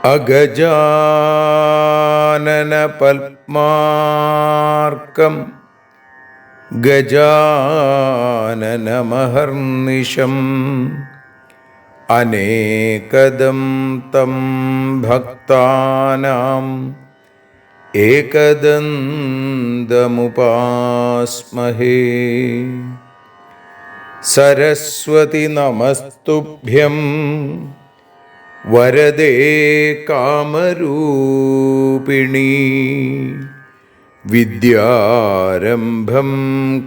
അഗജാനന പത്മാർക്കം ഗജാനനമഹർനിശം അനേകദം തം ഭക്താനാം ഏകദന്തമുപാസ്മഹേ. സരസ്വതി നമസ്തുഭ്യം വരദേ കാമരൂപിണി. വിദ്യാരംഭം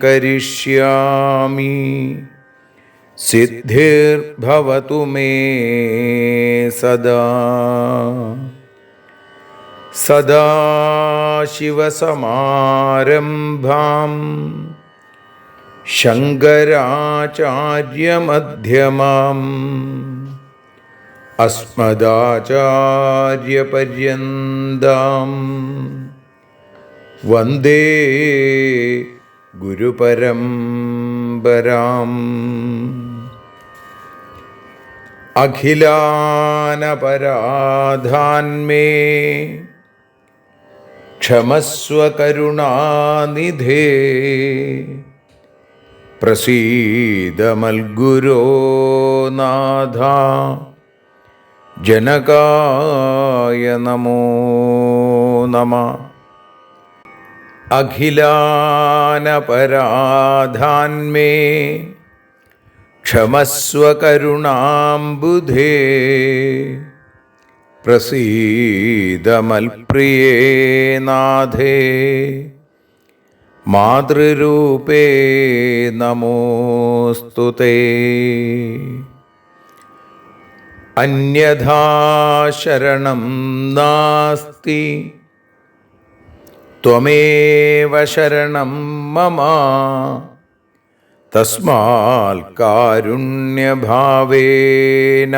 കരിഷ്യാമി സിദ്ധിർഭവതു മേ സദാ. സദാശിവസമാരംഭാം ശങ്കരാചാര്യമധ്യമാം അസ്മദാചാര്യപര്യന്താം വന്ദേ ഗുരുപരമ്പരാം. അഖിലാനപരാധാന്മേ ക്ഷമസ്വ കരുണാനിധേ. പ്രസീദ മൽഗുരോ നാഥ ജനകായ നമോ നമഃ. അഖിലാനപരാധാന്മേ ക്ഷമസ്വ കരുണാംബുധേ. പ്രസീദ മൽപ്രിയേ നാഥേ മാതൃരൂപേ നമോസ്തുതേ. അന്യഥാ ശരണം നാസ്തി ത്വമേവ ശരണം മമ. തസ്മാൽ കാരുണ്യഭാവേന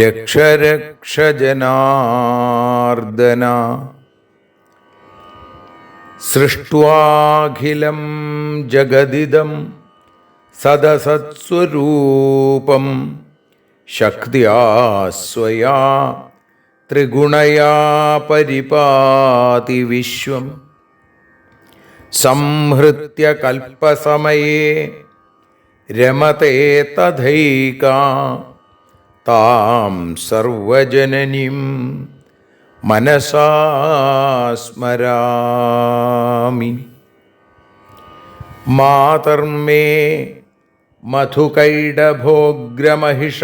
രക്ഷ രക്ഷ ജനാർദ്ദന. സൃഷ്ട്വാഖിലം ജഗദിദം സദസത്സ്വരൂപം ശക്തിയാ സ്വയാ ത്രിഗുണയാ പരിപാതി വിശ്വം. സംഹൃത്യ കൽപ്പസമയേ രമതേ തഥൈകാ താം സർവജനനീം മനസാ സ്മരാമി. മാതർമേ മധുകൈടഭോഗ്രമഹിഷ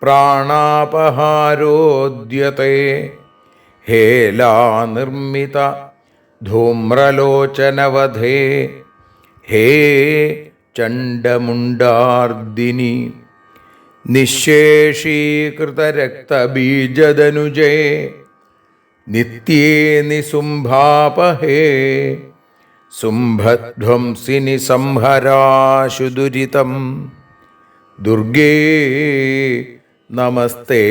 പ്രാണാപഹാരോദ്യത്തെ. ഹേലാനിർമ്മിത ധൂമ്രലോചനവധേ ഹേ ചണ്ഡമുണ്ഡാർദിനി. നിശേഷീകൃതരക്തബീജദനുജേ നിത്യേ നിസുംഭാപഹേ. സുംഭധ്വംസിനി സംഹരാശു ദുരിതം ദുർഗേ നമസ്തേംബികേ.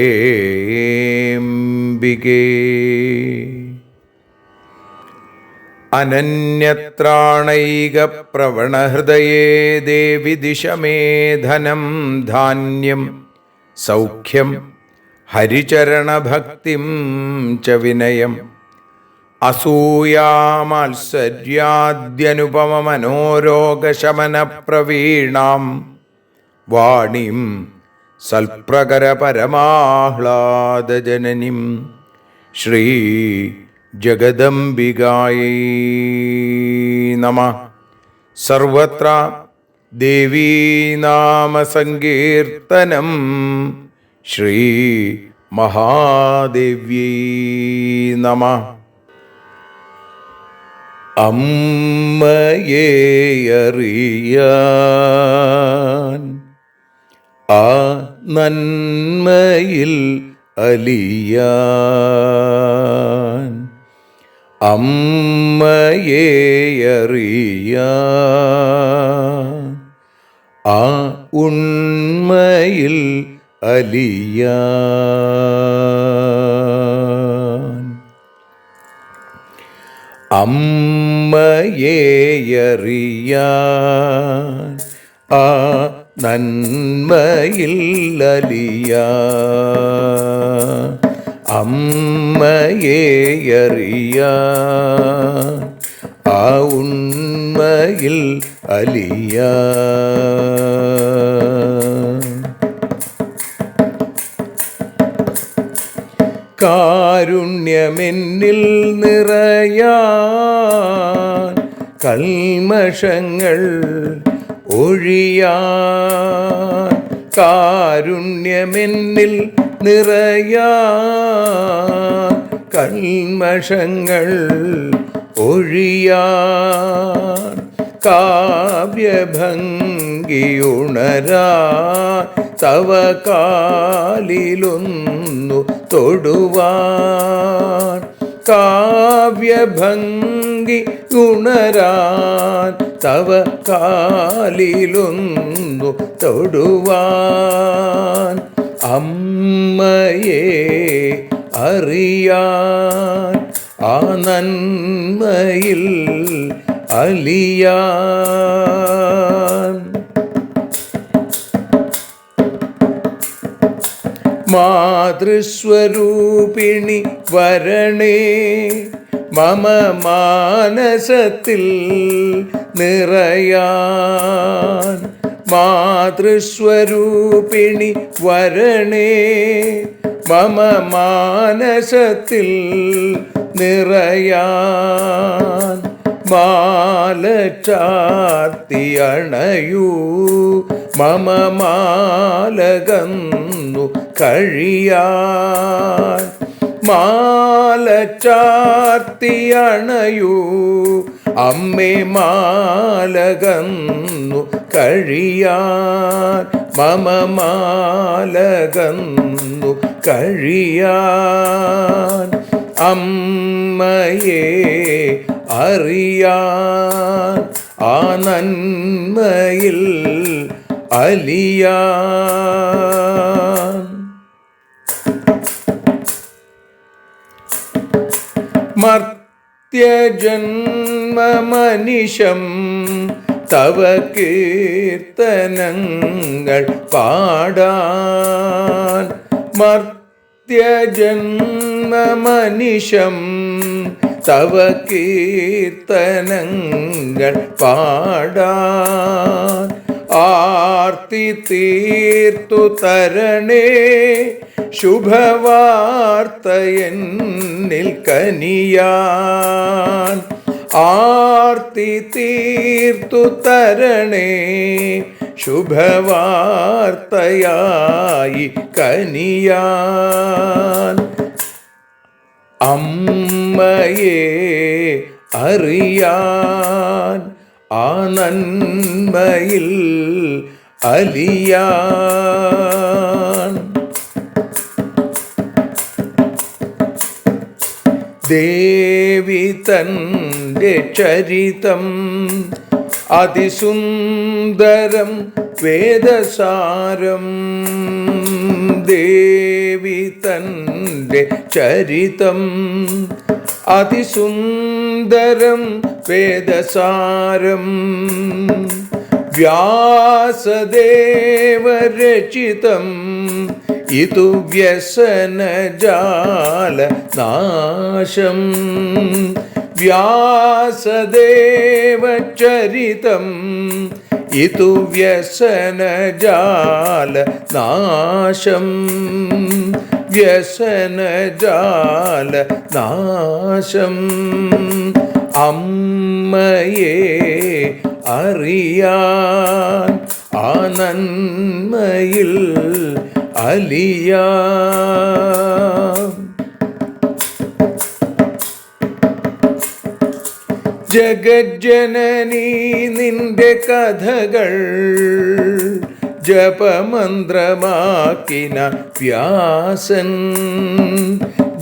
അനന്യത്രാണൈകപ്രവണഹൃദയേ ദേവി ദിശ മേ ധനം ധാന്യം സൗഖ്യം ഹരിചരണഭക്തിം ച വിനയം. അസൂയാമാത്സര്യാദ്യനുപമമനോരോഗശമനപ്രവീണാം വാണീം സൽപ്രകരപരമാഹ്ലാദജനനീം ശ്രീ ജഗദംബികായൈ നമഃ. സർവത്ര ദേവീനാമസങ്കീർത്തനം ശ്രീ മഹാദേവ്യൈ നമഃ. അമ്മയെ അറിയാൻ ആ നന്മയിൽ അലിയാൻ, അമ്മയെ അറിയാൻ ആ ഉണ്മയിൽ അലിയാൻ, അമ്മയെ അറിയാൻ ആ നന്മയിൽ അലിയാൻ, അമ്മയെ അറിയാൻ ആ ഉണ്മയിൽ അലിയാൻ. കാരുണ്യമെന്നിൽ നിറയാൻ, കൽമഷങ്ങൾ ഒഴിയാൻ, കാരുണ്യമെന്നിൽ നിറയാൻ, കൽമഷങ്ങൾ ഒഴിയാൻ, കാവ്യഭംഗിയുണരാൻ തവ കാലിലൊന്നു തൊടുവാൻ, കാവ്യഭംഗി ഉണരാൻ തവ കാലിലൊന്നു തൊടുവാൻ, അമ്മയെ അറിയാൻ ആ നന്മയിൽ അലിയാൻ. മാതൃസ്വരൂപിണി വരണേ മമ മാനസത്തിൽ നിറയാൻ, മാതൃസ്വരൂപിണി വരണേ മമ മാനസത്തിൽ നിറയാൻ, മാല ചാർത്തി അണയൂ മമ മാലകന്നു കഴിയാൻ, മാല ചാർത്തി അണയൂ അമ്മേ മാലകന്നു കഴിയാൻ, മമ മാലകന്നു കഴിയാൻ, അമ്മയെ അറിയാൻ ആ നന്മയിൽ അലിയാൻ. മർത്യജന്മമനിശം തവ കീർത്തനങ്ങൾ പാടാൻ, മർത്യജന്മമനിശം തവ കീർത്തനങ്ങൾ പാടാൻ, ആർത്തി തീർത്തു തരണേ ശുഭവാർത്തയെന്നിൽ കനിയാൻ, ആർത്തി തീർത്തു തരണേ ശുഭവാർത്തയായി കനിയാൻ, അമ്മയെ അറിയാൻ ആ നന്മയിൽ അലിയാൻ. ദേവി തൻ്റെ ചരിതം അതിസുന്ദരം വേദസാരം, ദേവി തൻ്റെ ചരിതം അതിസുന്ദരം വേദസാരം, വ്യാസദേവരചിതം ഇതു വ്യസനജാല നാശം, വ്യാസദേവചരിതം ഇതു വ്യസനജാല നാശം, വ്യസനജാല നാശം, അമ്മയെ അറിയാൻ ആ നന്മയിൽ അലിയാൻ. ജഗജ്ജനനീ നിന്റെ കഥകൾ ജപമന്ത്രമാക്കിന വ്യാസൻ.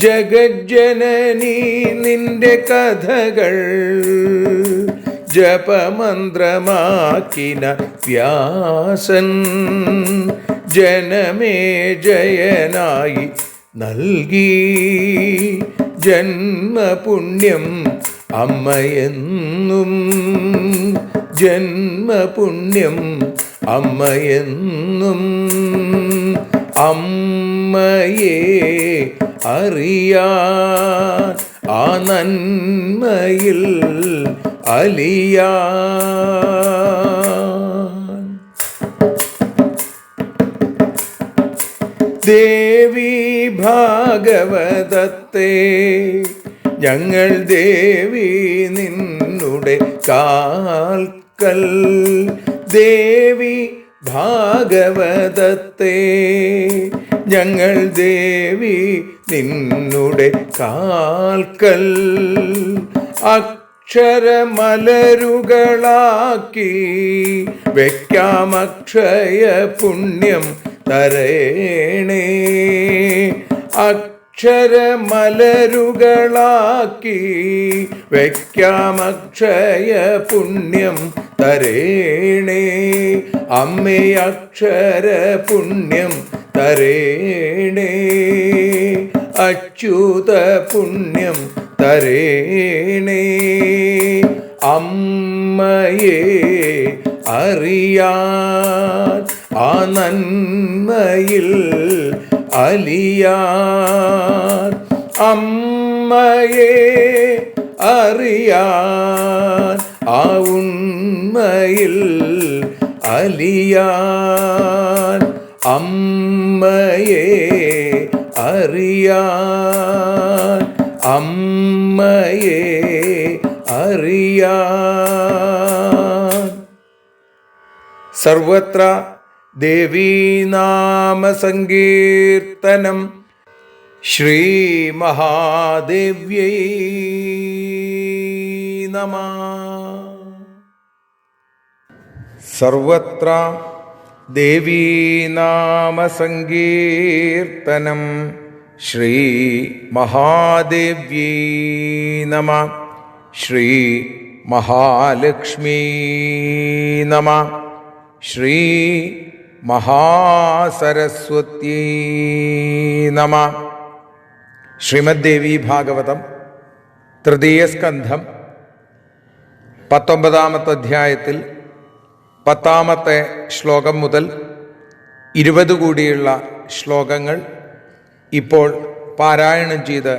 ജഗജ്ജനനീ നിന്റെ കഥകൾ ജപമന്ത്രമാക്കിന വ്യാസൻ. ജനമേ ജയനായി നൽകി ജന്മപുണ്യം അമ്മയെന്നും. ജന്മപുണ്യം അമ്മയെന്നും. അമ്മയെ അറിയാൻ ആ നന്മയിൽ അലിയാൻ. ദേവി ഭാഗവതത്തെ ഞങ്ങൾ ദേവി നിന്നുടെ കാൽക്കൽ. ദേവി ഭാഗവതത്തെ ഞങ്ങൾ ദേവി നിന്നുടെ കാൽക്കൽ. അക്ഷരമലരുകളാക്കി വയ്ക്കാം അക്ഷയ പുണ്യം തരേണേ. അക്ഷരമലരുകളാക്കി വയ്ക്കാം അക്ഷയ പുണ്യം തരേണേ. അമ്മേ അക്ഷര പുണ്യം തരേണേ. അച്യുത പുണ്യം തരേണേ. അമ്മയെ അറിയാൻ ആ നന്മയിൽ അലിയാൻ. അമ്മയെ അറിയാൻ ആ ഉണ്മയിൽ അലിയാൻ. അമ്മയെ അറിയാൻ. അമ്മയെ അറിയാൻ. സർവത്ര ദേവീനാമസങ്കീർത്തനം. ശ്രീ മഹാദേവ്യൈ നമഃ. സർവത്ര ദേവീനാമസങ്കീർത്തനം. ശ്രീ മഹാദേവ്യൈ നമഃ. ശ്രീ മഹാലക്ഷ്മീ നമഃ. ശ്രീ മഹാസരസ്വത്യൈ നമഃ. ശ്രീമദ്ദേവി ഭാഗവതം തൃതീയ സ്കന്ധം 19-ാമത്തെ അധ്യായത്തിൽ 10-ാമത്തെ ശ്ലോകം മുതൽ 20 കൂടിയുള്ള ശ്ലോകങ്ങൾ ഇപ്പോൾ പാരായണം ചെയ്ത്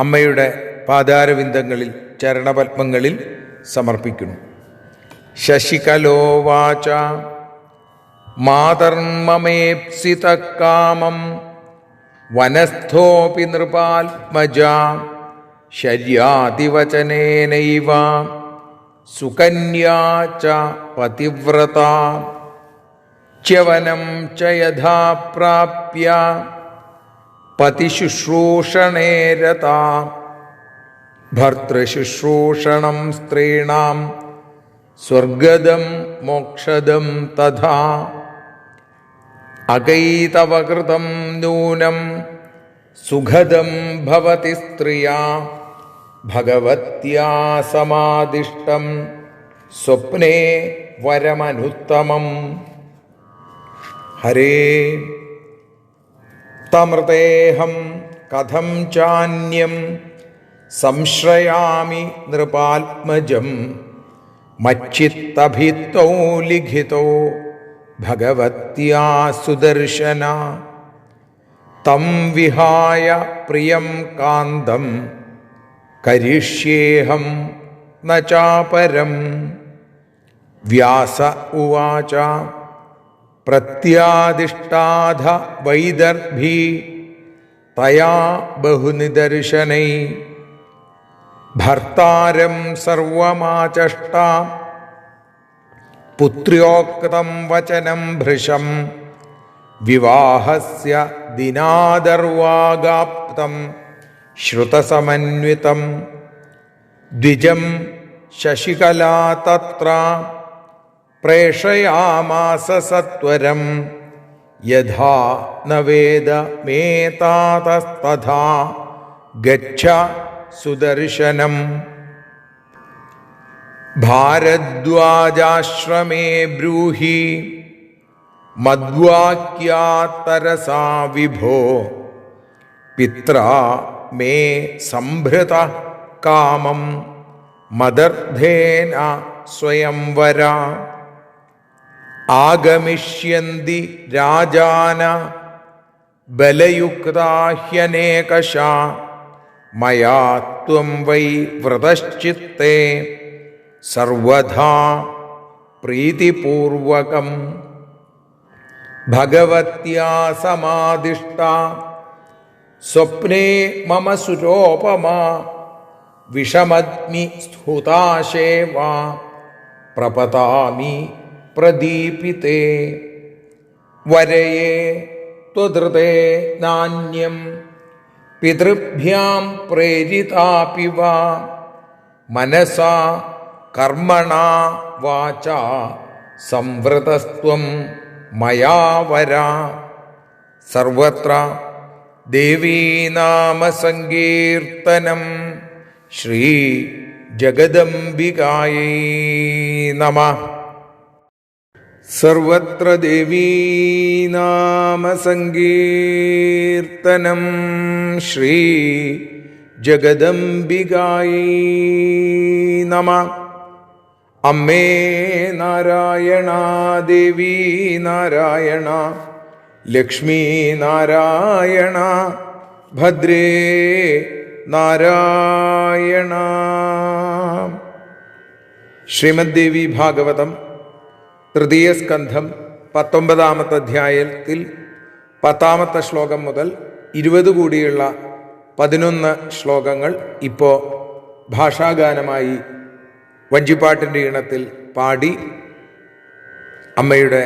അമ്മയുടെ പാദാരവിന്ദങ്ങളിൽ ചരണപത്മങ്ങളിൽ സമർപ്പിക്കുന്നു. ശശികലോവാച മാതർമമേപ്സിതകാമം വനസ്ഥോപി നൃപാത്മജ ശര്യാതിവചനേനൈവ സുകന്യാ ച പതിവ്രത ച്യവനം ച യഥാ പ്രാപ്യ പതിശുശ്രൂഷണേ രതാ ഭർതൃശുശ്രൂഷണം സ്ത്രീണാം സ്വർഗദം മോക്ഷദം തഥാ അകൈതവകൃതം നൂനം സുഖദം ഭവതി സ്ത്രിയാ ഭഗവത്യാ സമാദിഷ്ടം സ്വപ്നേ വരമനുത്തമം. ഹരേ തമൃതേഹം കഥം ചാന്യം സംശ്രയാമി നൃപാത്മജം മച്ചിത്തഭിത്തോ ലിഖിതോ ഭഗവത്യാ സുദർശന തം വിഹായ പ്രിയം കാന്തം കരിഷ്യേഹം ന ചാപരം. വ്യാസ ഉവാച പ്രത്യാദിഷ്ടാധ വൈദർഭി തയാ ബഹുനിദർശനൈ ഭർത്താരം സർവമാചഷ്ട പുത്ര്യോക്തം വചനം ഭൃശം വിവാഹസ്യ ദിനാദർവാഗാപ്തം ശ്രുതസമന്വിതം ദ്വിജം ശശികലാ തത്ര പ്രേഷയാമാസ സത്വരം യഥാ ന വേദമേതാതസ്തഥാ ഗച്ഛ സുദർശനം. ഭാരദ്വാജാശ്രമേ ബ്രൂഹി മദ്വാക്യാത്തരസാ വിഭോ പിത്രാ മേ സംഭൃത കാമം മദർദ്ധേന സ്വയംവര. ആഗമിഷ്യന്തി രാജാന ബലയുക്താ ഹ്യനേകശാ മയാ ത്വം വൈ വ്രതശ്ചിത്തേ സർവഥാ പ്രീതിപൂർവകം. ഭഗവത്യാ സമാദിഷ്ട സ്വപ്നേ മമ സുരോപമാ വിഷമദ്മി സ്ഫുതാശേവാ പ്രപതാമി പ്രദീപിതേ. വരയേ ത്വധൃതേ നാന്യം പിതൃഭ്യാം പ്രേരിതാപി വാ മനസാ കർമ്മണാ വാചാ സംവൃതസ്ത്വം മയാ വരാ. സർവത്ര ദേവീനാമസങ്കീർത്തനം. ശ്രീ ജഗദംബികായൈ നമഃ. സർവത്ര ദേവീനാമസങ്കീർത്തനം. ശ്രീ ജഗദംബികായൈ നമഃ. അമ്മേ നാരായണ, ദേവി നാരായണ, ലക്ഷ്മീ നാരായണ, ഭദ്രേ നാരായണ. ശ്രീമദ്ദേവി ഭാഗവതം തൃതീയ സ്കന്ധം 19-ാമത്തെ അധ്യായത്തിൽ 10-ാമത്തെ ശ്ലോകം മുതൽ 20 കൂടിയുള്ള 11 ശ്ലോകങ്ങൾ ഇപ്പോൾ ഭാഷാഗാനമായി വഞ്ചിപ്പാട്ടിൻ്റെ ഈണത്തിൽ പാടി അമ്മയുടെ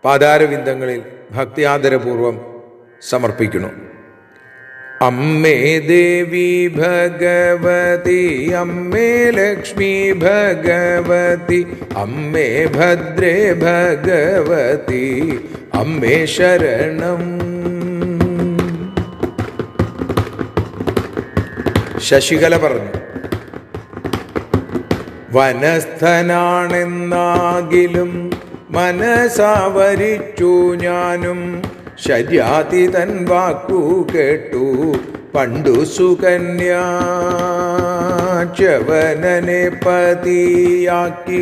പാദാരവിന്ദങ്ങളിൽ ഭക്തിയാദരപൂർവം സമർപ്പിക്കുന്നു. അമ്മേ ദേവി ഭഗവതി, അമ്മേ ലക്ഷ്മി ഭഗവതി, അമ്മേ ഭദ്രേ ഭഗവതി, അമ്മേ ശരണം. ശശികല പറഞ്ഞു, വനസ്ഥനാണെന്നാകിലും മനസാവരിച്ചു ഞാനും ശര്യാതി തൻ വാക്കു കേട്ടു പണ്ടു സുകന്യാ. ചവനനെ പതിയാക്കി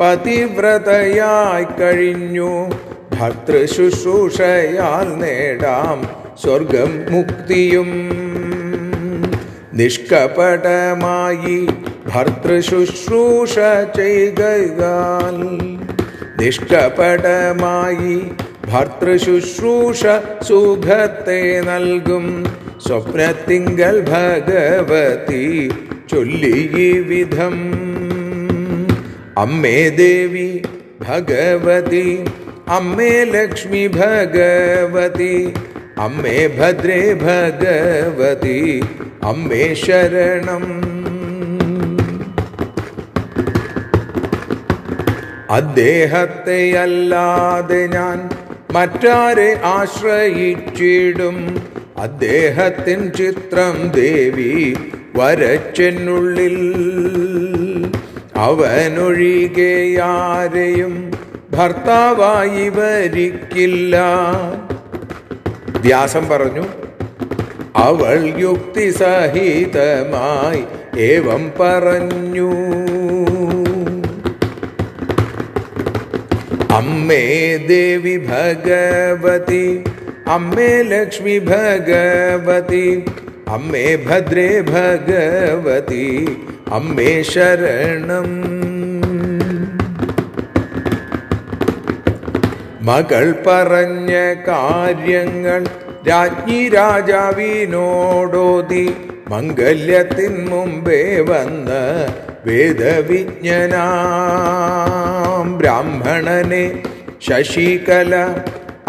പതിവ്രതയായി കഴിഞ്ഞു ഭർതൃശുശ്രൂഷയാൽ നേടാം സ്വർഗം മുക്തിയും. നിഷ്കപടമായി ഭർതൃശുശ്രൂഷ ചെയ്താൽ, നിഷ്കപടമായി ഭർതൃശുശ്രൂഷ സുഖത്തെ നൽകും. സ്വപ്നത്തിങ്കൽ ഭഗവതി ചൊല്ലി ഈ വിധം. അമ്മേ ദേവി ഭഗവതി, അമ്മേ ലക്ഷ്മി ഭഗവതി, അമ്മേ ഭദ്രേ ഭഗവതി, അമ്മേ ശരണം. അദ്ദേഹത്തെ അല്ലാതെ ഞാൻ മറ്റാരെ ആശ്രയിച്ചിടും. അദ്ദേഹത്തിൻ ചിത്രം ദേവി വരച്ചെന്നുള്ളിൽ. അവനൊഴികെ ആരെയും ഭർത്താവായി വരിക്കില്ല. വ്യാസം പറഞ്ഞു, അവൾ യുക്തിസഹിതമായി ഏവം പറഞ്ഞു. അമ്മേ ദേവി ഭഗവതി, അമ്മേ ലക്ഷ്മി ഭഗവതി, അമ്മേ ഭദ്രേ ഭഗവതി, അമ്മേ ശരണം. മകൾ പറഞ്ഞ കാര്യങ്ങൾ രാജ്ഞി രാജാവിനോടോതി മംഗല്യത്തിൻ മുമ്പേ വന്ന് വേദവിജ്ഞനാം ബ്രാഹ്മണനെ ശശികല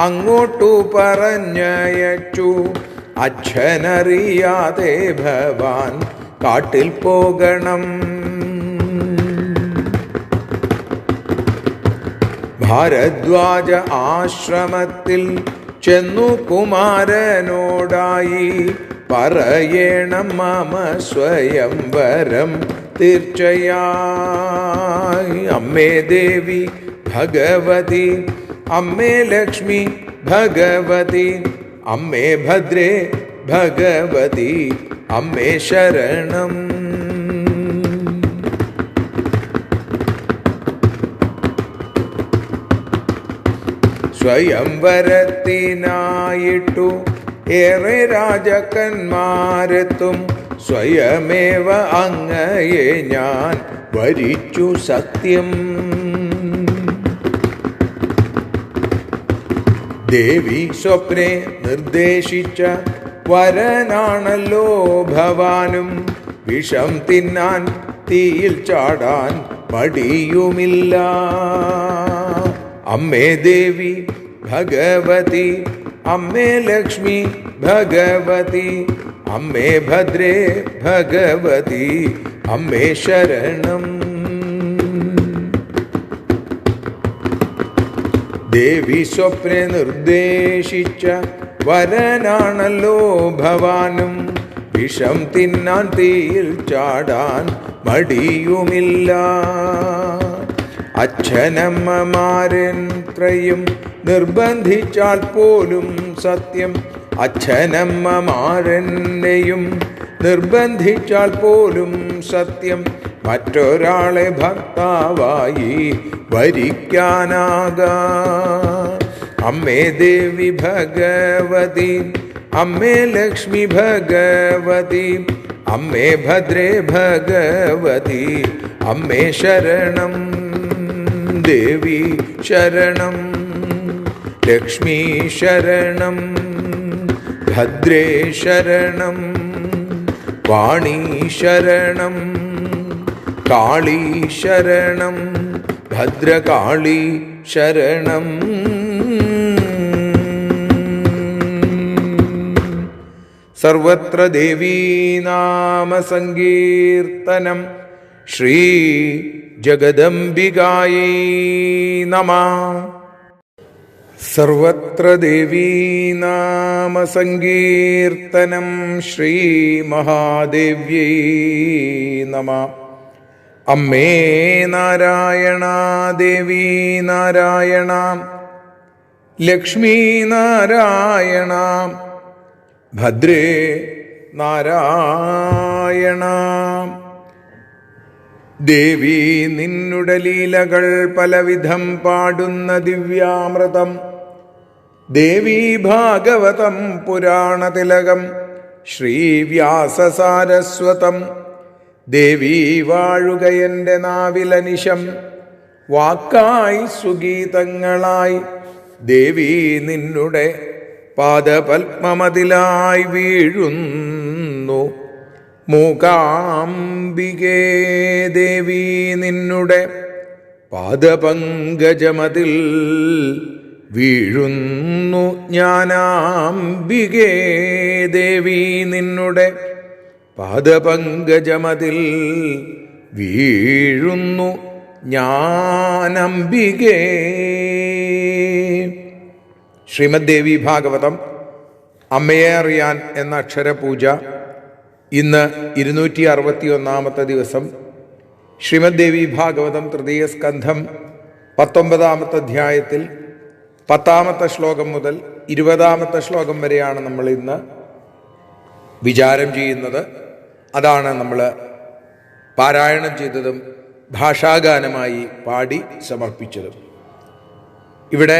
അങ്ങോട്ടു പറഞ്ഞയച്ചു. അച്ഛനറിയാതെ ഭവാൻ കാട്ടിൽ പോകണം. ഭാരദ്വാജ ആശ്രമത്തിൽ ചെന്നു കുമാരനോടായി പറയണം മമ സ്വയംവരം തീർച്ചയായി. അമ്മേ ദേവി ഭഗവതി, അമ്മേ ലക്ഷ്മി ഭഗവതി, അമ്മേ ഭദ്രേ ഭഗവതി, അമ്മേ ശരണം. സ്വയംവരത്തിനായിട്ടു ഏറെ രാജാക്കന്മാരെത്തും, സ്വയമേവ അങ്ങയെ ഞാൻ വരിച്ചു സത്യം. ദേവി സ്വപ്നെ നിർദ്ദേശിച്ച വരനാണല്ലോ ഭവാനും, വിഷം തിന്നാൻ തീയിൽ ചാടാൻ മടിയുമില്ല. അമ്മേ ദേവി ഭഗവതി, അമ്മേ ലക്ഷ്മി ഭഗവതി, അമ്മേ ഭദ്രേ ഭഗവതി, അമ്മേ ശരണം. ദേവി സ്വപ്നെ നിർദ്ദേശിച്ച വരനാണല്ലോ ഭവാനും, വിഷം തിന്നാൻ തീയിൽ ചാടാൻ മടിയുമില്ല. അച്ഛനമ്മമാരെത്രയും നിർബന്ധിച്ചാൽ പോലും സത്യം, അച്ഛനമ്മമാരെന്നെയും നിർബന്ധിച്ചാൽ പോലും സത്യം, മറ്റൊരാളെ ഭർത്താവായി വരിക്കാനാകാ. അമ്മേ ദേവി ഭഗവതി, അമ്മേ ലക്ഷ്മി ഭഗവതി, അമ്മേ ഭദ്രേ ഭഗവതി, അമ്മേ ശരണം. ദേവി ശരണം, ലക്ഷ്മി ശരണം, ഭദ്രേ ശരണം, വാണി ശരണം, കാളി ശരണം, ഭദ്രകാളി ശരണം. സർവത്ര ദേവീ നാമ സങ്കീർത്തനം. ശ്രീ ജഗദംബികായൈ നമഃ. സർവത്ര ദേവീ നാമ സങ്കീർത്തനം. ശ്രീ മഹാദേവ്യൈ നമഃ. അമ്മേ നാരായണ, ദേവി നാരായണ, ലക്ഷ്മി നാരായണ, ഭദ്രേ നാരായണ. ദേവി നിന്നുടെ ലീലകൾ പലവിധം പാടുന്ന ദിവ്യാമൃതം. ദേവി ഭാഗവതം പുരാണതിലകം ശ്രീവ്യാസസാരസ്വതം. ദേവി വാഴുകയൻ്റെ നാവിലനിശം, വാക്കായി സുഗീതങ്ങളായി. ദേവി നിന്നുടെ പാദപത്മമതിലായി വീഴുന്നു മൂകാംബികേ. ദേവി നിന്നുടെ പാദപങ്കജമതിൽ വീഴുന്നു ജ്ഞാനാംബികേ. ദേവി നിന്നുടെ പാദപങ്കജമതിൽ വീഴുന്നു ജ്ഞാനംബികേ. ശ്രീമദ് ദേവി ഭാഗവതം അമ്മയെ അറിയാൻ എന്ന അക്ഷരപൂജ ഇന്ന് 261 ദിവസം. ശ്രീമദ് ദേവി ഭാഗവതം തൃതീയ സ്കന്ധം 19 അധ്യായത്തിൽ 10 ശ്ലോകം മുതൽ 20 ശ്ലോകം വരെയാണ് നമ്മൾ ഇന്ന് വിചാരം ചെയ്യുന്നത്. അതാണ് നമ്മൾ പാരായണം ചെയ്തതും ഭാഷാഗാനമായി പാടി സമർപ്പിച്ചതും. ഇവിടെ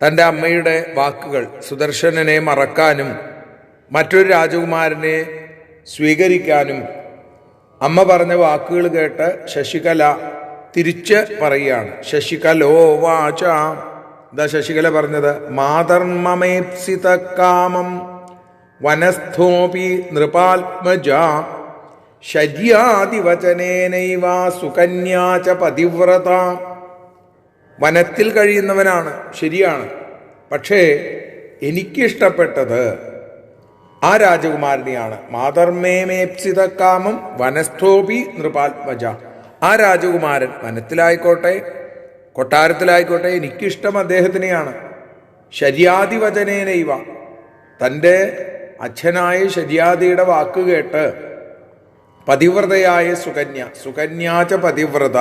തൻ്റെ അമ്മയുടെ വാക്കുകൾ, സുദർശനനെ മറക്കാനും മറ്റൊരു രാജകുമാരനെ സ്വീകരിക്കാനും അമ്മ പറഞ്ഞ വാക്കുകൾ കേട്ട് ശശികല തിരിച്ച് പറയുകയാണ്. ശശികലോ വാച, എന്താ ശശികല പറഞ്ഞത്? മാതർമമേപ്സിത കാമം വനസ്ഥോപി നൃപാത്മജ ശര്യാദിവചനേനൈവ സുകന്യാച പതിവ്രത. വനത്തിൽ കഴിയുന്നവനാണ്, ശരിയാണ്. പക്ഷേ എനിക്കിഷ്ടപ്പെട്ടത് ആ രാജകുമാരനെയാണ്. മാതർമേമേപ്സിത കാമം വനസ്ഥോപി നൃപാത്മജ. ആ രാജകുമാരൻ വനത്തിലായിക്കോട്ടെ, കൊട്ടാരത്തിലായിക്കോട്ടെ, എനിക്കിഷ്ടം അദ്ദേഹത്തിനെയാണ്. ശര്യാദിവചനേനൈവ, തൻ്റെ അച്ഛനായ ശര്യാദിയുടെ വാക്ക് കേട്ട് പതിവ്രതയായ സുകന്യാച്ച പതിവ്രത.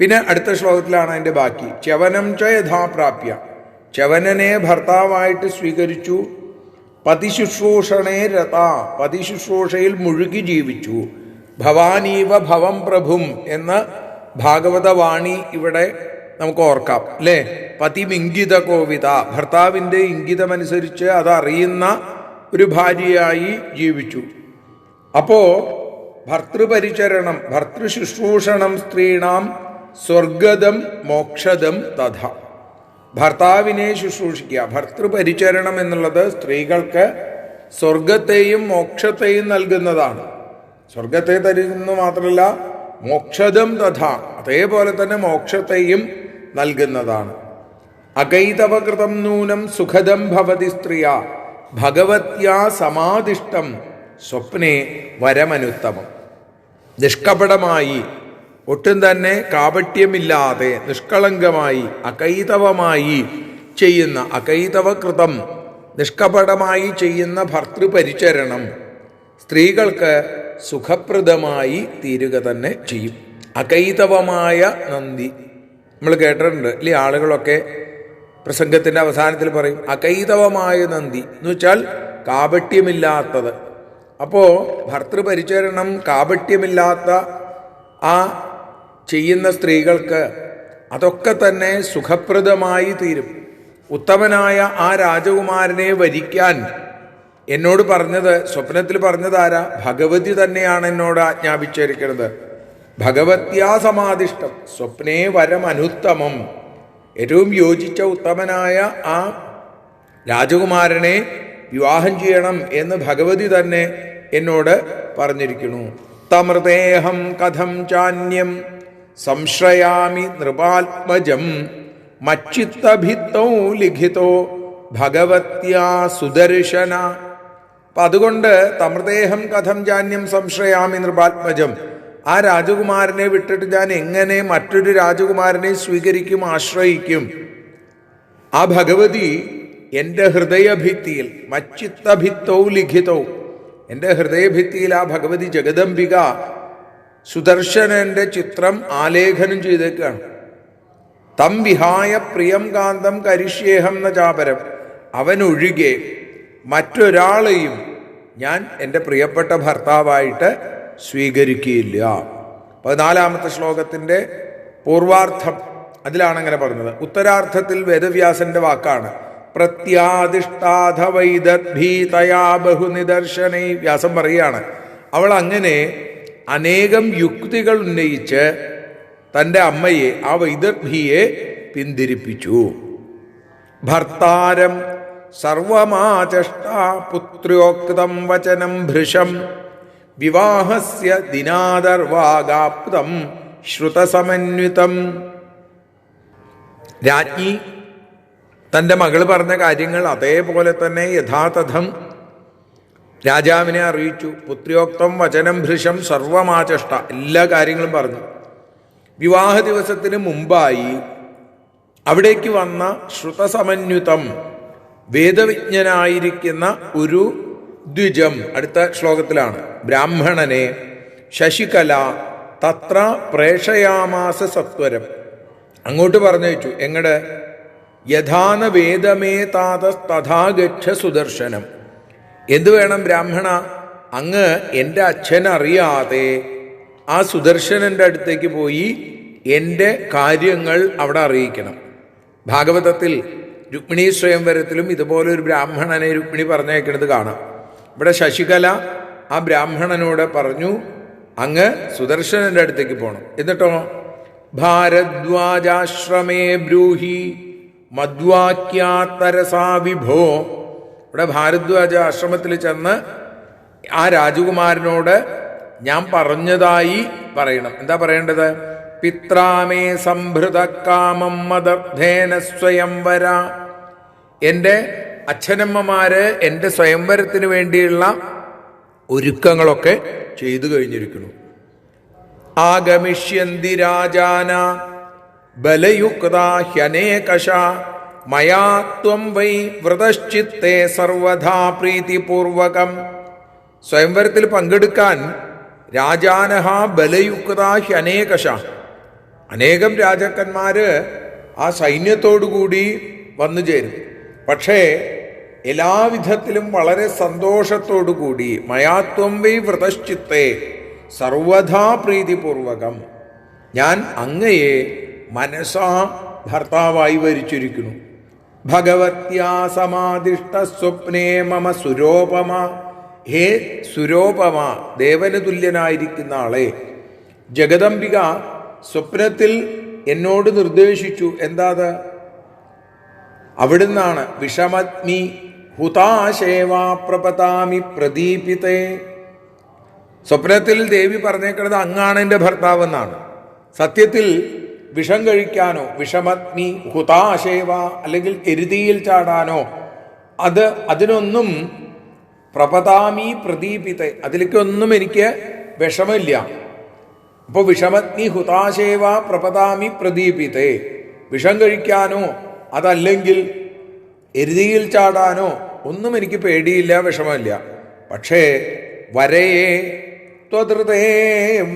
പിന്നെ അടുത്ത ശ്ലോകത്തിലാണ് അതിൻ്റെ ബാക്കി. ച്യവനം ച യഥാപ്രാപ്യ, ച്യവനനെ ഭർത്താവായിട്ട് സ്വീകരിച്ചു. പതിശുശ്രൂഷണേ രത, പതിശുശ്രൂഷയിൽ മുഴുകി ജീവിച്ചു. ഭവാനീവ ഭവം പ്രഭും എന്ന് ഭാഗവതവാണി ഇവിടെ നമുക്ക് ഓർക്കാം അല്ലേ. പതിമിംഗിത കോവിത, ഭർത്താവിൻ്റെ ഇംഗിതമനുസരിച്ച് അതറിയുന്ന ഒരു ഭാര്യയായി ജീവിച്ചു. അപ്പോ ഭർത്തൃപരിചരണം, ഭർത്തൃശുശ്രൂഷണം സ്ത്രീണാം സ്വർഗദം മോക്ഷദം തഥ. ഭർത്താവിനെ ശുശ്രൂഷിക്കുക, ഭർത്തൃപരിചരണം എന്നുള്ളത് സ്ത്രീകൾക്ക് സ്വർഗത്തെയും മോക്ഷത്തെയും നൽകുന്നതാണ്. സ്വർഗത്തെ തരുന്നു മാത്രമല്ല, മോക്ഷദം തഥ, അതേപോലെ തന്നെ മോക്ഷത്തെയും നൽകുന്നതാണ്. അകൈതവകൃതം നൂനം സുഖദം ഭവതി സ്ത്രീയ ഭഗവത്യാ സമാദിഷ്ടം സ്വപ്നെ വരമനുത്തമം. നിഷ്കപടമായി, ഒട്ടും തന്നെ കാപട്യമില്ലാതെ, നിഷ്കളങ്കമായി, അകൈതവമായി ചെയ്യുന്ന, അകൈതവകൃതം നിഷ്കപടമായി ചെയ്യുന്ന ഭർത്തൃപരിചരണം സ്ത്രീകൾക്ക് സുഖപ്രദമായി തീരുക തന്നെ ചെയ്യും. അകൈതവമായ നന്ദി നമ്മൾ കേട്ടിട്ടുണ്ട് അല്ലേ. ആളുകളൊക്കെ പ്രസംഗത്തിൻ്റെ അവസാനത്തിൽ പറയും അകൈതവമായ നന്ദി എന്ന് വെച്ചാൽ കാപട്യമില്ലാത്തത്. അപ്പോൾ ഭർത്തൃപരിചരണം കാപട്യമില്ലാത്ത ആ ചെയ്യുന്ന സ്ത്രീകൾക്ക് അതൊക്കെ തന്നെ സുഖപ്രദമായി തീരും. ഉത്തമനായ ആ രാജകുമാരനെ വരിക്കാൻ എന്നോട് പറഞ്ഞത്, സ്വപ്നത്തിൽ പറഞ്ഞതാരാ? ഭഗവതി തന്നെയാണ് എന്നോട് ആജ്ഞാപിച്ചിരിക്കുന്നത്. ഭഗവത്യാ സമാദിഷ്ടം സ്വപ്നേ വരം അനുത്തമം, ഏറ്റവും യോജിച്ച ഉത്തമനായ ആ രാജകുമാരനെ വിവാഹം ചെയ്യണം എന്ന് ഭഗവതി തന്നെ എന്നോട് പറഞ്ഞിരിക്കുന്നു. തമൃതേഹം കഥം ചാന്യം സംശ്രയാമി നൃപാത്മജം മച്ചിത്തഭിത്തോ ലിഖിതോ ഭഗവത്യാ സുദർശന. അപ്പം അതുകൊണ്ട് തമൃതേഹം കഥം ചാന്യം സംശ്രയാമി നൃപാത്മജം, ആ രാജകുമാരനെ വിട്ടിട്ട് ഞാൻ എങ്ങനെ മറ്റൊരു രാജകുമാരനെ സ്വീകരിക്കും, ആശ്രയിക്കും? ആ ഭഗവതി എൻ്റെ ഹൃദയഭിത്തിയിൽ, മച്ചിത്തഭിത്തോ ലിഖിതോ, എൻ്റെ ഹൃദയഭിത്തിയിൽ ആ ഭഗവതി ജഗദംബിക സുദർശനന്റെ ചിത്രം ആലേഖനം ചെയ്തേക്കാണ്. തം വിഹായ പ്രിയം കാന്തം കരിഷ്യേഹം ന ചാപരം, അവനൊഴികെ മറ്റൊരാളെയും ഞാൻ എൻ്റെ പ്രിയപ്പെട്ട ഭർത്താവായിട്ട് സ്വീകരിക്കുകയില്ല. 14-ാമത്തെ ശ്ലോകത്തിൻ്റെ പൂർവാർത്ഥം അതിലാണ് അങ്ങനെ പറഞ്ഞത്. ഉത്തരാർത്ഥത്തിൽ വേദവ്യാസന്റെ വാക്കാണ്. പ്രത്യാദിഷ്ടാധ വൈദർഭീതയാ ബഹുനിദർശനൈ. വ്യാസം പറയുകയാണ്, അവൾ അങ്ങനെ അനേകം യുക്തികൾ ഉന്നയിച്ച് തൻ്റെ അമ്മയെ, ആ വൈദർഭിയെ പിന്തിരിപ്പിച്ചു. ഭർത്താരം സർവമാചഷ്ട പുത്രോക്തം വചനം ഭൃശം വിവാഹസ്യ ദിനാദർവാഗാപ്തം ശ്രുതസമന്വിതം. രാജ്ഞി തൻ്റെ മകൾ പറഞ്ഞ കാര്യങ്ങൾ അതേപോലെ തന്നെ യഥാതഥം രാജാവിനെ അറിയിച്ചു. പുത്രോക്തം വചനം ഭൃശം സർവമാചഷ്ട, എല്ലാ കാര്യങ്ങളും പറഞ്ഞു. വിവാഹ ദിവസത്തിന് മുമ്പായി അവിടേക്ക് വന്ന ശ്രുതസമന്വിതം, വേദവിജ്ഞനായിരിക്കുന്ന ഒരു ദ്വിജം, അടുത്ത ശ്ലോകത്തിലാണ്, ബ്രാഹ്മണനെ ശശികല തത്ര പ്രേഷയാമാസ സത്വരം, അങ്ങോട്ട് പറഞ്ഞയച്ചു. എങ്ങട്? യഥാന വേദമേ തഥാ ഗച്ഛ സുദർശനം. എന്തു വേണം ബ്രാഹ്മണ? അങ്ങ് എൻ്റെ അച്ഛനറിയാതെ ആ സുദർശനൻ്റെ അടുത്തേക്ക് പോയി എൻ്റെ കാര്യങ്ങൾ അവിടെ അറിയിക്കണം. ഭാഗവതത്തിൽ രുക്മിണി സ്വയംവരത്തിലും ഇതുപോലെ ഒരു ബ്രാഹ്മണനെ രുക്മിണി പറഞ്ഞയക്കുന്നത് കാണാം. ഇവിടെ ശശികല ആ ബ്രാഹ്മണനോട് പറഞ്ഞു, അങ്ങ് സുദർശനൻ്റെ അടുത്തേക്ക് പോകണം. എന്നിട്ടോ ഭാരദ്വാജാശ്രമേ ബ്രൂഹി മദ്വാക്യാത്തരസാ വിഭോ. ഇവിടെ ഭാരദ്വാജ ആശ്രമത്തിൽ ചെന്ന് ആ രാജകുമാരനോട് ഞാൻ പറഞ്ഞതായി പറയണം. എന്താ പറയേണ്ടത്? പിത്രാമേ സംഭൃത കാമം മദർദ്ധേന സ്വയംവര. എൻ്റെ അച്ഛനമ്മമാര് എൻ്റെ സ്വയംവരത്തിന് വേണ്ടിയുള്ള ഒരുക്കങ്ങളൊക്കെ ചെയ്തു കഴിഞ്ഞിരിക്കുന്നു. ആഗമിഷ്യന്തി രാജാന ബലയുക്താ ഹ്യനേകശ മയാ ത്വം വൈ വ്രതശ്ചിത്തേ സർവഥാ പ്രീതിപൂർവകം. സ്വയംവരത്തിൽ പങ്കെടുക്കാൻ രാജാനഹ ബലയുക്താ ഹ്യനേകശ, അനേകം രാജാക്കന്മാര് ആ സൈന്യത്തോടുകൂടി വന്നു ചേരും. പക്ഷേ എല്ലാവിധത്തിലും വളരെ സന്തോഷത്തോടുകൂടി മയാത്വം വൈ വ്രതശ്ചിത്തേ സർവഥാ പ്രീതിപൂർവകം, ഞാൻ അങ്ങയെ മനസാ ഭർത്താവായി വരിച്ചിരിക്കുന്നു. ഭഗവത്യാ സമാധിഷ്ഠ സ്വപ്നേ മമ സുരോപമ, ഹേ സുരോപമ, ദേവന് തുല്യനായിരിക്കുന്ന ആളെ. ജഗദംബിക സ്വപ്നത്തിൽ എന്നോട് നിർദ്ദേശിച്ചു. എന്താത്? അവിടുന്നാണ് വിഷമഗ്നി ഹുതാശേവാ പ്രപതാമി പ്രദീപിതേ. സ്വപ്നത്തിൽ ദേവി പറഞ്ഞേക്കുന്നത് അങ്ങാണ് എൻ്റെ ഭർത്താവ് എന്നാണ്. സത്യത്തിൽ വിഷം കഴിക്കാനോ വിഷമഗ്നി ഹുതാശേവ അല്ലെങ്കിൽ എരുതിയിൽ ചാടാനോ അതിനൊന്നും പ്രപതാമി പ്രദീപിതേ, അതിലേക്കൊന്നും എനിക്ക് വിഷമില്ല. അപ്പോൾ വിഷമഗ്നി ഹുതാശേവ പ്രപതാമി പ്രദീപിതേ, വിഷം കഴിക്കാനോ അതല്ലെങ്കിൽ എരുതിയിൽ ചാടാനോ ഒന്നും എനിക്ക് പേടിയില്ല, വിഷമമില്ല. പക്ഷേ വരയെ ത്വധൃതേ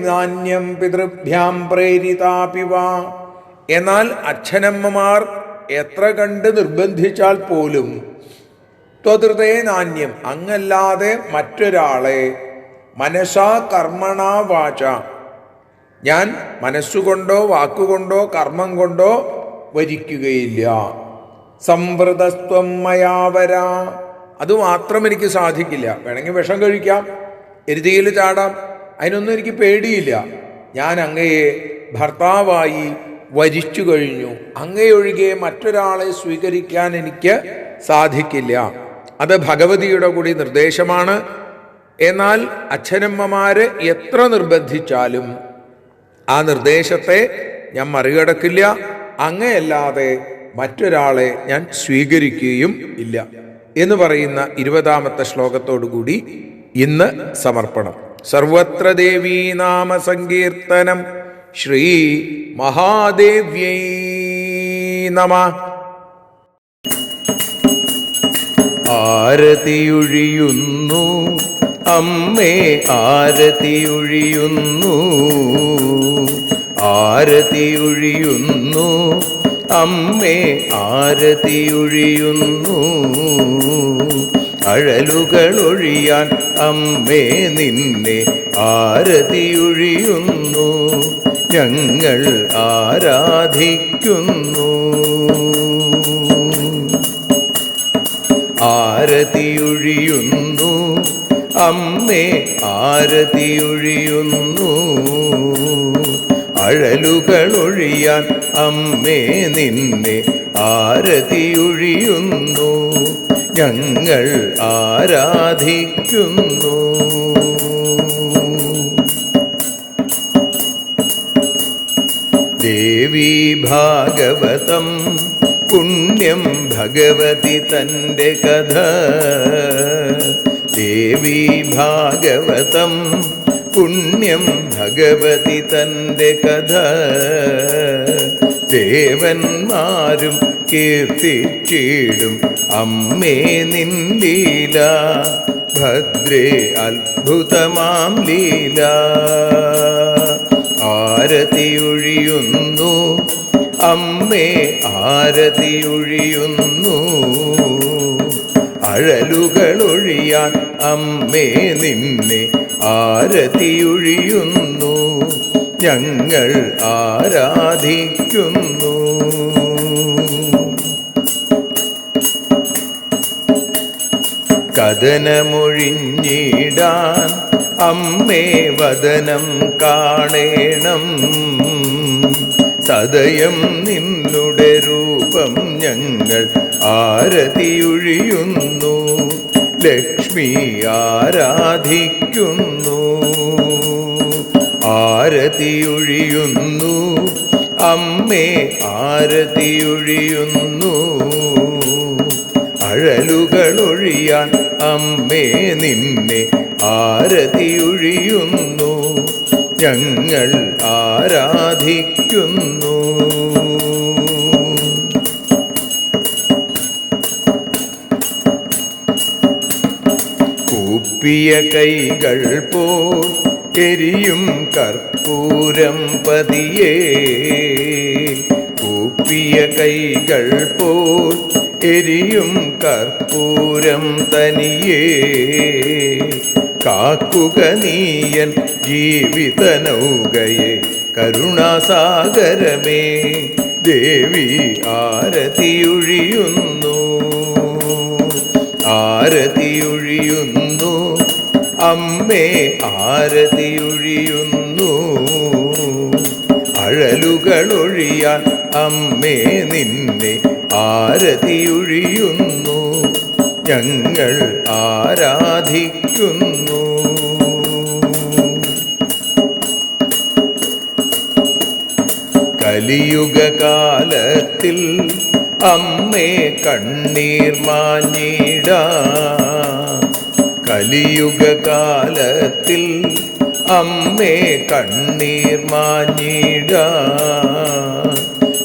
നാന്യം പിതൃഭ്യാം പ്രേരിതാപിവ, എന്നാൽ അച്ഛനമ്മമാർ എത്ര കണ്ട് നിർബന്ധിച്ചാൽ പോലും ത്വധൃതേ നാന്യം, അങ്ങല്ലാതെ മറ്റൊരാളെ മനസാ കർമ്മണ വാച, ഞാൻ മനസ്സുകൊണ്ടോ വാക്കുകൊണ്ടോ കർമ്മം കൊണ്ടോ വരിക്കുകയില്ല. സംവൃതസ്ത്വം മയാവര, അതുമാത്രം എനിക്ക് സാധിക്കില്ല. വേണമെങ്കിൽ വിഷം കഴിക്കാം, എരുതിയിൽ ചാടാം, അതിനൊന്നും എനിക്ക് പേടിയില്ല. ഞാൻ അങ്ങയെ ഭർത്താവായി വരിച്ചു കഴിഞ്ഞു. അങ്ങയൊഴികെ മറ്റൊരാളെ സ്വീകരിക്കാൻ എനിക്ക് സാധിക്കില്ല. അത് ഭഗവതിയുടെ കൂടി നിർദ്ദേശമാണ്. എന്നാൽ അച്ഛനമ്മമാര് എത്ര നിർബന്ധിച്ചാലും ആ നിർദ്ദേശത്തെ ഞാൻ മറികടക്കില്ല. അങ്ങയല്ലാതെ മറ്റൊരാളെ ഞാൻ സ്വീകരിക്കുകയും ഇല്ല എന്ന് പറയുന്ന 20ാമത്തെ ശ്ലോകത്തോടുകൂടി ഇന്ന് സമർപ്പണം. സർവത്ര ദേവീ നാമ സങ്കീർത്തനം. ശ്രീ മഹാദേവ്യൈ നമഃ. ആരതിയൊഴിയുന്നു അമ്മേ, ആരതിയൊഴിയുന്നു, ആരതിയൊഴിയുന്നു അമ്മേ, ആരതിയൊഴിയുന്നു. അഴലുകളൊഴിയാൻ അമ്മേ നിന്നെ ആരതിയൊഴിയുന്നു. ഞങ്ങൾ ആരാധിക്കുന്നു. ആരതിയൊഴിയുന്നു അമ്മേ, ആരതിയൊഴിയുന്നു. അഴലുകളൊഴിയാൻ അമ്മേ നിന്നെ ആരതിയൊഴിയുന്നു. ഞങ്ങൾ ആരാധിക്കുന്നു. ദേവീ ഭാഗവതം പുണ്യം ഭഗവതി തൻ്റെ കഥ. ദേവീ ഭാഗവതം പുണ്യം ഭഗവതി തൻ്റെ കഥ. ദേവന്മാരും കീർത്തിച്ചിടും അമ്മേ നിൻ ലീല. ഭദ്രേ അത്ഭുതമാം ലീല. ആരതിയൊഴിയുന്നു അമ്മേ, ആരതിയൊഴിയുന്നു. അഴലുകളൊഴിയാൻ അമ്മേ നിന്നെ ആരതിയൊഴിയുന്നു. ഞങ്ങൾ ആരാധിക്കുന്നു. കഥനമൊഴിഞ്ഞിടാൻ അമ്മേ വദനം കാണേണം. സദയം നിന്നുടെ രൂപം ഞങ്ങൾ ആരതിയൊഴിയുന്നു. ലക്ഷ്മി ആരാധിക്കുന്നു. ആരതിയൊഴിയുന്നു അമ്മേ, ആരതിയൊഴിയുന്നു. അഴലുകളൊഴിയാൻ അമ്മേ നിന്നെ ആരതിയൊഴിയുന്നു. ഞങ്ങൾ ആരാധിക്കുന്നു. കൂപ്പിയ കൈകൾ പോൽ എരിയും കർപ്പൂരം പതിയേ, കൂപ്പിയ കൈകൾ പോൽ എരിയും കർപ്പൂരം തനിയേ. കാക്കുക നീയൻ ജീവിത നൗകയെ കരുണാസാഗരമേ, ദേവി ആരതിയൊഴിയുന്നു, ആരതിയൊഴിയുന്നു, അമ്മേ ആരതിയൊഴിയുന്നു. അഴലുകളൊഴിയാൻ അമ്മേ നിന്നെ ആരതിയൊഴിയുന്നു, ഞങ്ങൾ ആരാധിക്കുന്നു. കലിയുഗകാലത്തിൽ അമ്മേ കണ്ണീർ മാഞ്ഞിടാം, കലിയുഗകാലത്തിൽ അമ്മേ കണ്ണീർ മാഞ്ഞിടാം.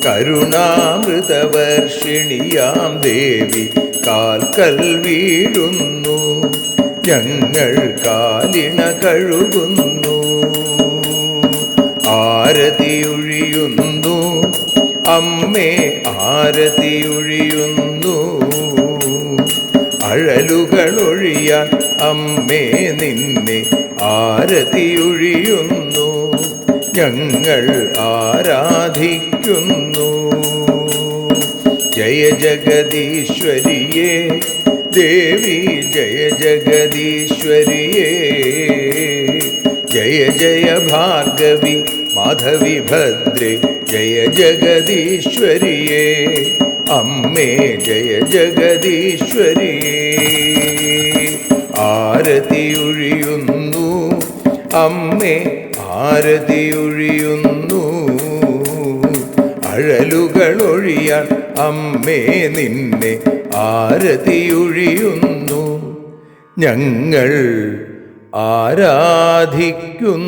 കരുണാമൃതവർഷിണിയാം ദേവി കാൽക്കൽ വീഴുന്നു, ഞങ്ങൾ കാലിണ കഴുകുന്നു. ആരതിയൊഴിയുന്നു അമ്മേ ആരതിയൊഴിയുന്നു, അഴലുകളൊഴിയാൻ അമ്മേ നിന്നെ ആരതിയൊഴിയുന്നു, ഞങ്ങൾ ആരാധിക്കുന്നു. ജയ ജഗദീശ്വരിയേ ദേവി, ജയ ജഗദീശ്വരിയേ, ജയ ജയ ഭാർഗവി മാധവി ഭദ്രേ, ജയ ജഗദീശ്വരിയേ അമ്മേ, ജയ ജഗദീശ്വരിയേ. ആരതിയൊഴിയുന്നു അമ്മേ ആരതിയൊഴിയുന്നു, അഴലുകളൊഴിയാൻ അമ്മേ നിന്നെ ആരതിയൊഴിയുന്നു, ഞങ്ങൾ ആരാധിക്കുന്നു.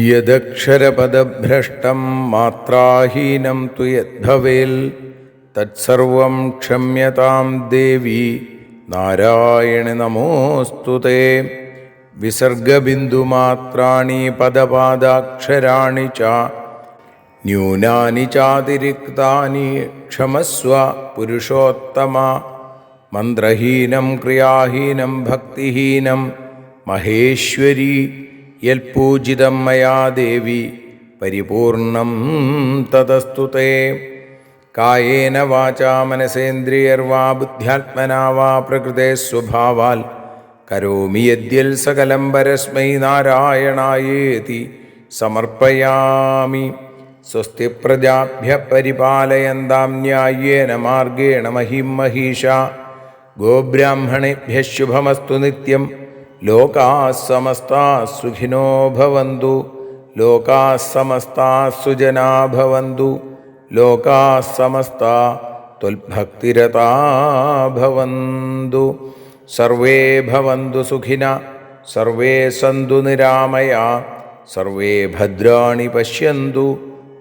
യദക്ഷരപദഭ്രഷ്ടം മാത്രാഹീനം തു യദ്ഭവേൽ തത്സർവം ക്ഷമ്യതാം ദേവി നാരായണ നമോസ്തുതേ. വിസർഗബിന്ദുമാത്രാണി പദപാദാക്ഷരാണി ച ന്യൂനാനി ചാതിരിക്താനി ക്ഷമസ്വ പുരുഷോത്തമ. മന്ത്രഹീനം ക്രിയാഹീനം ഭക്തിഹീനം മഹേശ്വരി യൽപൂജിതം മയാ ദേവി പരിപൂർണം തതസ്തുതേ. കായേന വാചാ മനസേന്ദ്രിയർവാ ബുദ്ധ്യാത്മനാ വാ പ്രകൃതേ സ്വഭാവാൽ കരോമി യദ്യൽ സകലം പരസ്മൈ നാരായണായേതി സമർപ്പയാമി. സ്വസ്തി പ്രജാഭ്യ പരിപാലയന്താം ന്യായേന മാർഗേണ മഹിം മഹീഷാ. ഗോബ്രാഹ്മണേഭ്യഃ ശുഭമസ്തു നിത്യം. ലോകാഃ സമസ്താഃ സുഖിനോ ഭവന്തു. ലോകാഃ സമസ്താഃ സുജനാഃ ഭവന്തു. ലോകാഃ സമസ്താഃ ത്വൽഭക്തിരതാ ഭവന്തു. സർവേ ഭവന്തു സുഖിനഃ. സർവേ സന്തു നിരാമയാഃ. സർവേ ഭദ്രാണി പശ്യന്തു.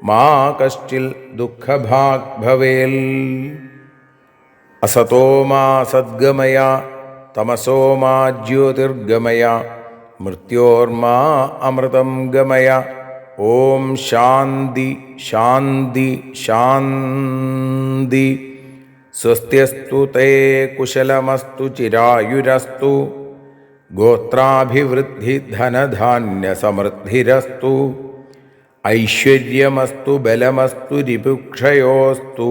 മാ കശ്ചിൽ ദുഃഖഭാഗ് ഭവേൽ. അസതോ മാ സദ്ഗമയ തമസോ മാ ജ്യോതിർഗമയ മൃത്യോർമാ അമൃതം ഗമയ. ഓം ശാന്തി ശാന്തി ശാന്തി. സ്വസ്ത്യസ്തു തേ കുശലമസ്തു ചിരായുരസ്തു. ഗോത്രാഭിവൃദ്ധി ധനധാന്യ സമൃദ്ധിരസ്തു. ഐശ്വര്യമസ്തു ബലമസ്തു രിപുക്ഷയോസ്തു.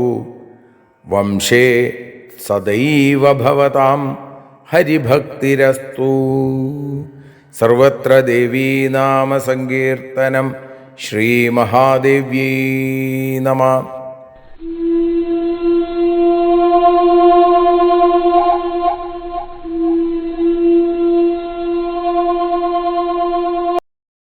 വംശേ സദൈവ ഭവതാം ഹരിഭക്തിരസ്തു. സർവത്ര ദേവീനാമസങ്കീർത്തനം. ശ്രീമഹാദേവ്യൈ നമഃ.